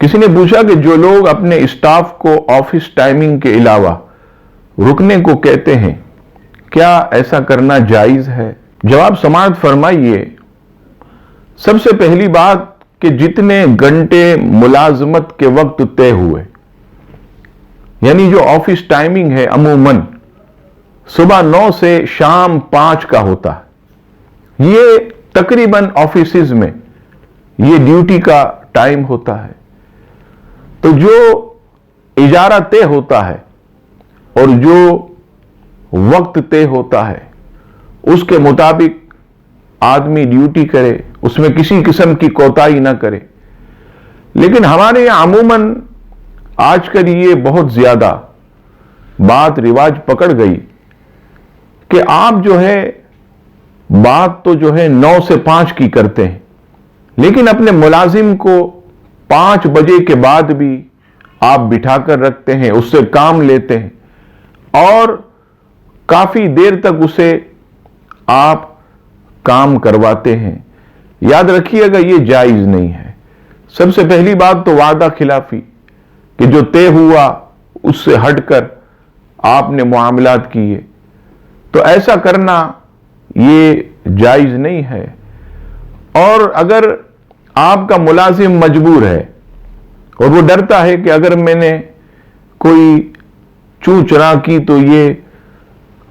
किसी ने पूछा कि जो लोग अपने स्टाफ को ऑफिस टाइमिंग के अलावा रुकने को कहते हैं, क्या ऐसा करना जायज है? जवाब समाअत फरमाइए। सबसे पहली बात कि जितने घंटे मुलाजमत के वक्त तय हुए, यानी जो ऑफिस टाइमिंग है अमूमन सुबह 9 से शाम 5 का होता है, ये तकरीबन ऑफिसेज में ये ड्यूटी का टाइम होता है। तो जो इजारा तय होता है और जो वक्त तय होता है उसके मुताबिक आदमी ड्यूटी करे, उसमें किसी किस्म की कोताही ना करे। लेकिन हमारे यहां अमूमन आजकल ये बहुत ज्यादा बात रिवाज पकड़ गई कि आप जो है बात तो जो है 9 से 5 की करते हैं, लेकिन अपने मुलाजिम को 5 बजे के बाद भी आप बिठाकर रखते हैं, उससे काम लेते हैं और काफी देर तक उसे आप काम करवाते हैं। याद रखिएगा, ये जायज नहीं है। सबसे पहली बात तो वादा खिलाफी, कि जो तय हुआ उससे हटकर आपने मुआमलात किए, तो ऐसा करना ये जायज नहीं है। और अगर आपका मुलाजिम मजबूर है और वो डरता है कि अगर मैंने कोई चूं चुरा की तो ये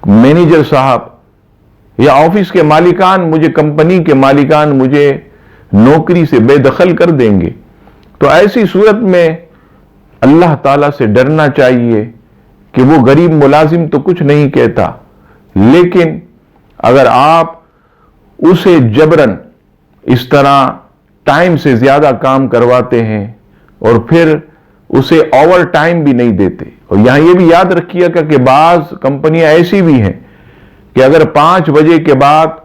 मैनेजर साहब या ऑफिस के मालिकान, मुझे कंपनी के मालिकान मुझे नौकरी से बेदखल कर देंगे, तो ऐसी सूरत में अल्लाह ताला से डरना चाहिए कि वो गरीब मुलाजिम तो कुछ नहीं कहता, लेकिन अगर आप उसे जबरन इस तरह टाइम से ज्यादा काम करवाते हैं और फिर उसे ओवर टाइम भी नहीं देते। और यहां ये भी याद रखिएगा कि बाज कंपनियां ऐसी भी हैं कि अगर 5 बजे के बाद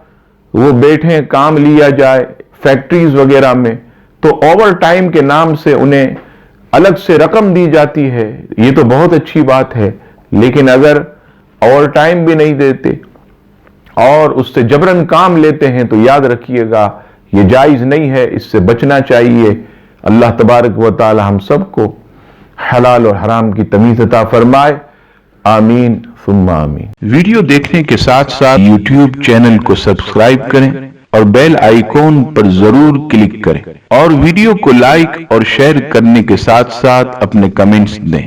वो बैठे काम लिया जाए फैक्ट्रीज वगैरह में, तो ओवर टाइम के नाम से उन्हें अलग से रकम दी जाती है। ये तो बहुत अच्छी बात है, लेकिन अगर ओवर टाइम भी नहीं देते और उससे जबरन काम लेते हैं तो याद रखिएगा ये जायज नहीं है, इससे बचना चाहिए। अल्लाह तबारक व तआला हम सबको हलाल और हराम की तमीज अता फरमाए। आमीन सुम्मा आमीन। वीडियो देखने के साथ साथ YouTube चैनल को सब्सक्राइब करें और बेल आइकॉन पर जरूर क्लिक करें और वीडियो को लाइक और शेयर करने के साथ साथ अपने कमेंट्स दें।